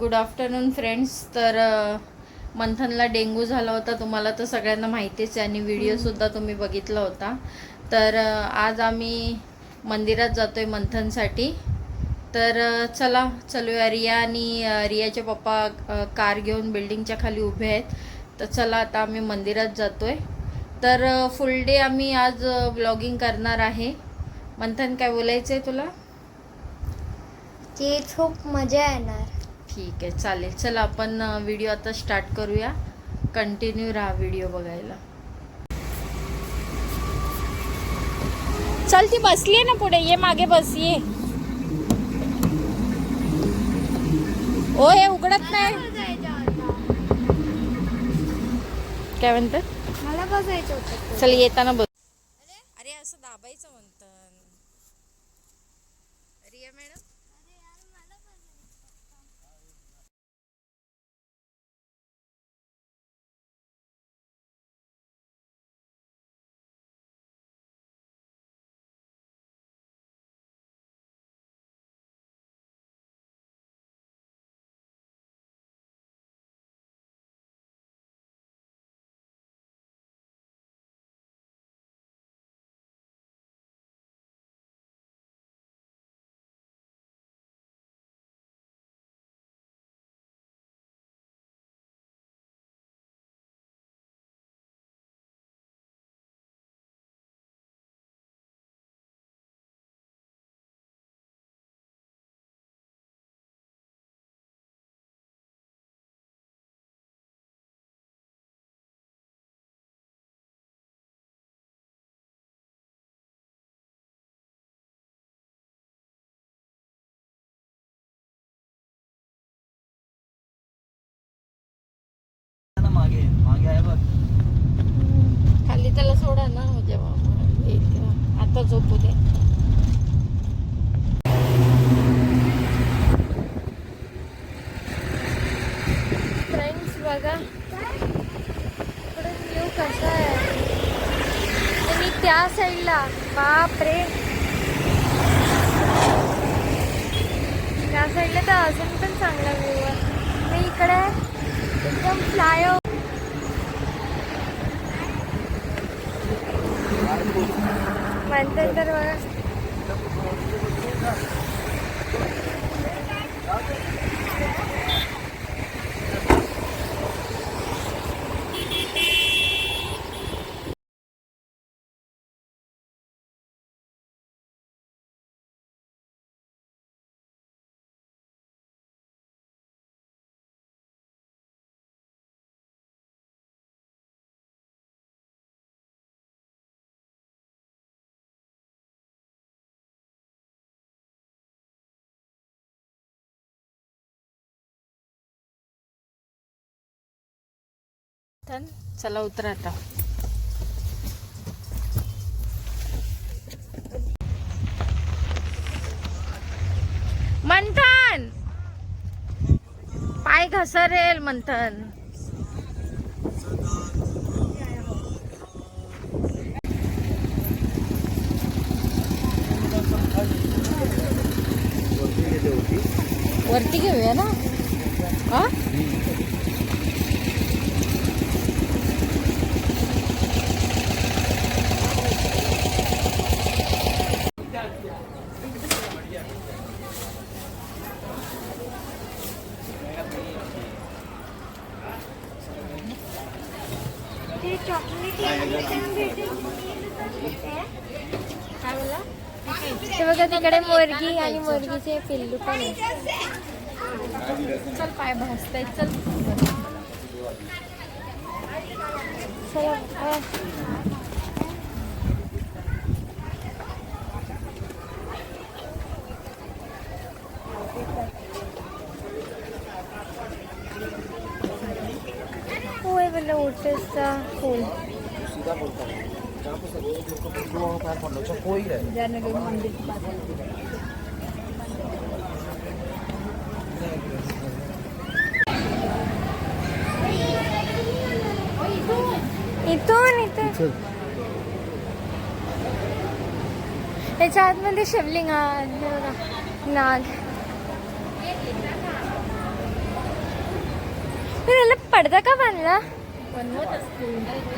Good afternoon friends. तर मंथनला dengue झाला होता, तुम्हाला तर सगळ्यांना माहितीच आहे आणि व्हिडिओसुद्धा तुम्ही बघितला होता. तर आज आम्ही मंदिरात जातो आहे मंथनसाठी. तर चलूया. रिया आणि रियाचे पप्पा कार घेऊन बिल्डिंगच्या खाली उभे आहेत. तर चला आता आम्ही मंदिरात जातो आहे. तर फुल डे आम्ही आज व्लॉगिंग करणार आहे. मंथन, काय बोलायचं आहे तुला? की खूप मजा येणार. ठीक आहे, चालेल. चला आपण व्हिडिओ आता स्टार्ट करूया. कंटिन्यू राहा व्हिडिओ बघायला. चल, ती बसली आहे ना पुढे, ये मागे बस, ये. ओ, हे उघडत नाही. काय म्हणतात? मला बसायचं होतं. चल, येताना बस. अरे असं दाबायचं म्हणतात. रिया मॅडम, मागे मागे आहे बघ. खाली त्याला सोडा ना, जेव्हा आता झोपू दे. फ्रेंड्स बघा पुढे व्ह्यू कसा आहे. आणि त्या साईडला बाप रे, त्या साईडला तर अजून पण चांगला व्ह्यू आहे. आणि इकडे एकदम फ्लाय म्हणतात तर बघा. चला उतरा आता. मंथन, पाय घसरेल मंथन. वरती घेऊया ना. हा, ते चॉकलेट काय बोला? ते बघा तिकडे मुलगी आणि मुलगीचे पिल्लू पण आहे. चल, पाय भासतायत. चल. चला होय बोला उठचा फूल. सीधा बोलता है जहाँ पे सब लोग वहाँ पैर पड़ लो अच्छा कोई है मंदिर के पास. इथून इथून त्याच्या आतमध्ये शिवलिंग आहे बघा, नाग. पडदा का बांधला? बनवत असते.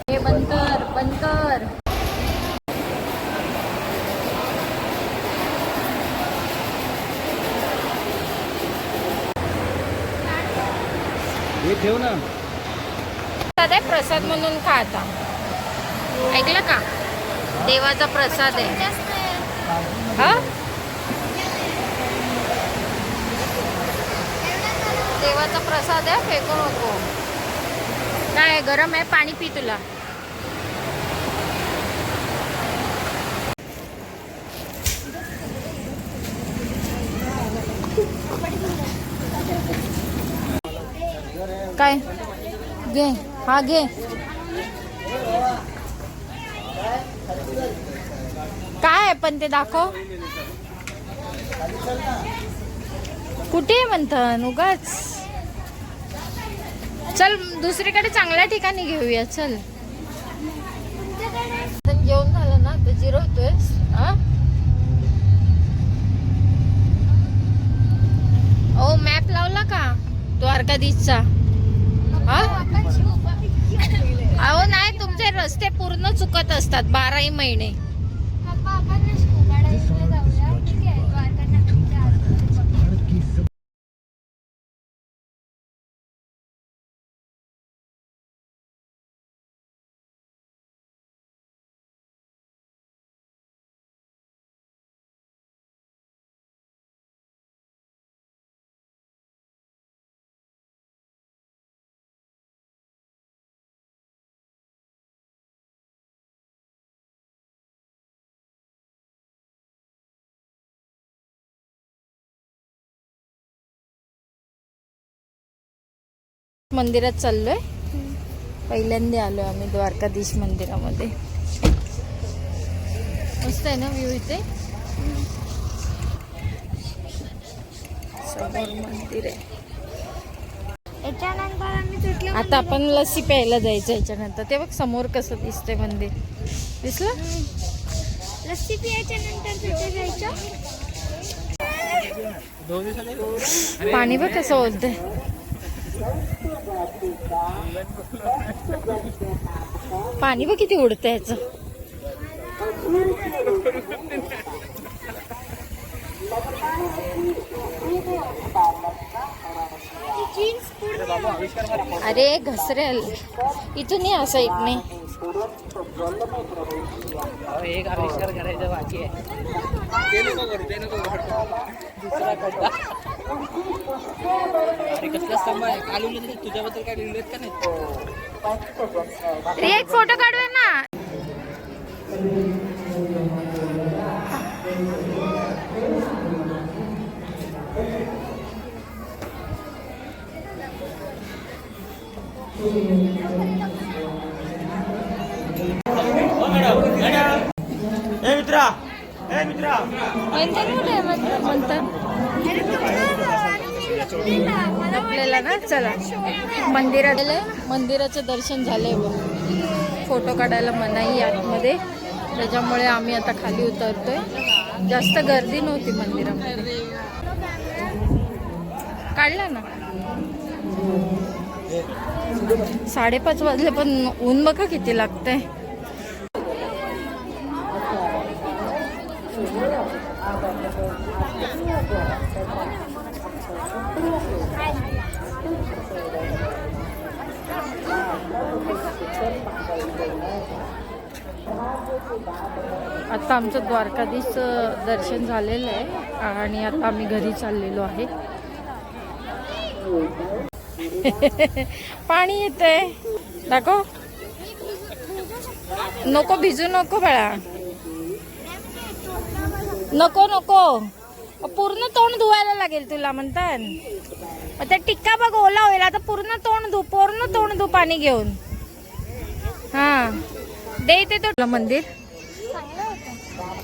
हे बंद कर, बंद कर. हे ठेव ना. प्रसाद आहे, प्रसाद म्हणून खा आता. ऐकलं का? देवाचा प्रसाद आहे. हा, देवाचा प्रसाद आहे, फेकू नको. काय गरम आहे, पाणी पी तुला. काय घे, हा घे. काय आहे पण ते दाखव. कुठे म्हणतं उगाच. चल दुसरीकडे चांगल्या ठिकाणी घेऊया. चल जेवण झालं ना तर जिरवतोय. ओ मॅप लावला का द्वारकाधीशचा? अहो नाही, तुमचे रस्ते पूर्ण चुकत असतात 12ही महिने. मंदिरात चाललोय. पहिल्यांदा आलोय आम्ही द्वारकाधीश मंदिरामध्ये. मस्त आहे ना व्ह्यू इथे. समोर मंदिर आहे. याच्यानंतर आम्ही आता आपण लस्सी प्यायला जायचं. याच्यानंतर ते बघ समोर कसं दिसतंय मंदिर. दिसलं? लस्सी पियाच्या नंतर तिथे जायचं. पाणी बघ कसं बोलतंय. पाणी बघ किती उडतंय याचं. अरे घसरेल इथून या साईडने. एक आविष्कार करायचं बाकी आहे. ते नको करू, ते नको करू. दुसरा खड्डा. अरे कसला स्तंभ आहे. काल लिहिलं तुझ्याबद्दल काय लिहिलेत का नाही? एक फोटो काढूया ना. मित्रा मंथन कुठे आहे? मंथन आपल्याला ना चला मंदिरात मंदिराचं दर्शन झालंय बघ. फोटो काढायला मनाई आतमध्ये, त्याच्यामुळे आम्ही आता खाली उतरतोय. जास्त गर्दी नव्हती मंदिरामध्ये. काढला ना 5:30 वाजले, पण ऊन बघा किती लागतंय. आता आमचं द्वारकाधीश दर्शन झालेलं आहे आणि आता आम्ही घरी चाललेलो आहे. पाणी येतंय, दाखव. नको भिजू नको बाळा, नको नको. पूर्ण तोंड धुवायला लागेल तुला म्हणतात. त्या टिक्का बघ ओला होईल. आता पूर्ण तोंड धु पाणी घेऊन. हा दे इथे तुला मंदिर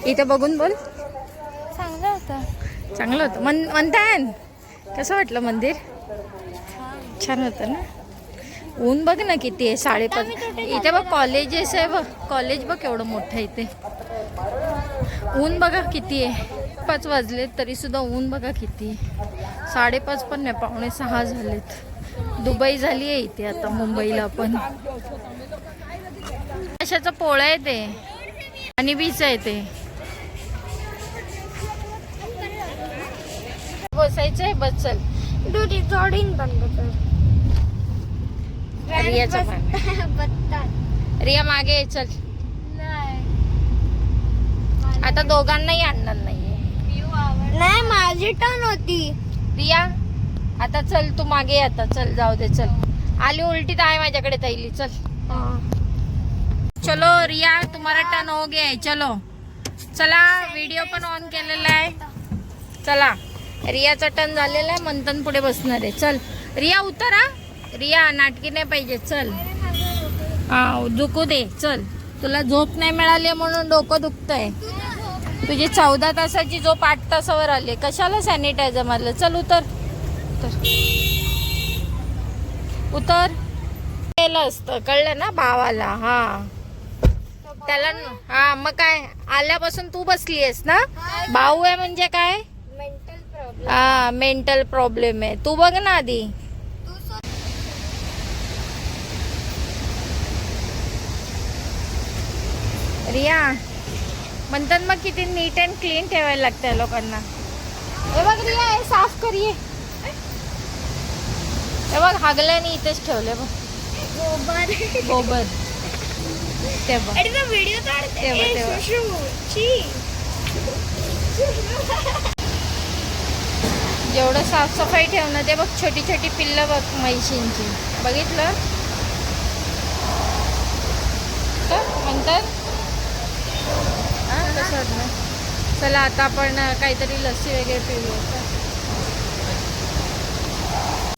इथे बघून बोल. चांगलं होतं म्हणतात. कसं वाटलं मंदिर? छान होतं ना. ऊन बघ ना किती आहे. 5:30 इथे बघ कॉलेजेस आहे बघ. कॉलेज बघ एवढं मोठं आहे इथे. ऊन बघा किती आहे. 5 वाजले तरी सुद्धा ऊन बघा किती. 5:30 पण नाही, 5:45 झालेत. दुबई झाली आहे इथे आता मुंबईला पण. कशाचा पोळा आहे ते आणि बीच आहे ते. बसायचं आहे बस. चल रिया मागे ये, चल. आता दोघांनाही आणणार नाही, माझी टर्न होती. रिया आता चल, तू मागे ये आता. चल जाऊ दे, चल. आली उलटी तर आहे माझ्याकडे तैली. चल चलो रिया, तुम्हारा टर्न हो गया है. चलो चला. व्हिडिओ पण ऑन केलेला आहे. चला रियाचा टर्न झालेला आहे. मंथन पुढे बसणार आहे. चल रिया उतरा. रिया नाटकी नाही पाहिजे. चल हा दुखू दे. चल तुला झोप नाही मिळाली म्हणून डोकं दुखतंय. तुझी 14 तासाची झोप 8 तासावर आली. कशाला सॅनिटायझर मारलं? चल उतर उतर. केलं असतं कळलं ना भावाला. हा त्याला हा मग काय, आल्यापासून तू बसली आहेस ना. भाऊ आहे म्हणजे काय? हा मेंटल प्रॉब्लेम आहे. तू बघ ना आधी. रिया म्हणतात मग किती नीट अँड क्लीन ठेवायला लागतं लोकांना. हे बघ रिया, हे साफ करिये. हे बघ हागल्याने इथेच ठेवले बघ गोबर. ते बघ व्हिडिओ जेवढं साफसफाई ठेवणं. ते बघ छोटी छोटी पिल्लं बघ म्हैशींची. बघितलं म्हणतात. कसं वाटलं? चला आता आपण काहीतरी लस्सी वगैरे पिऊया.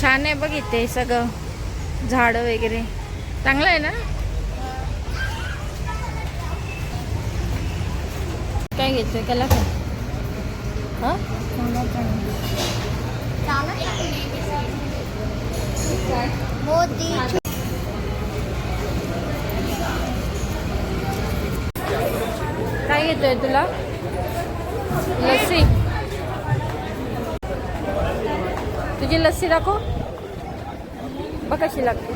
छान आहे बघ इथे सगळं, झाडं वगैरे. चांगलं आहे ना. काय घ्यायचं त्याला? काय हा काय घेतोय तुला? लस्सी. तुझी लस्सी दाखव बघ कशी लागते.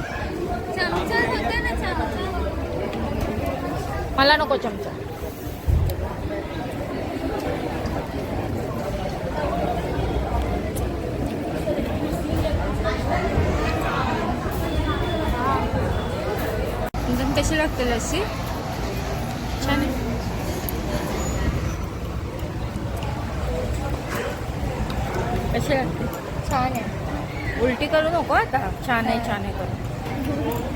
मला नको चमचा. कशी लागते लस्सी? छान आहे. कशी लागते? छान आहे. उलटी करू नको आता. छान आहे, छान आहे करू.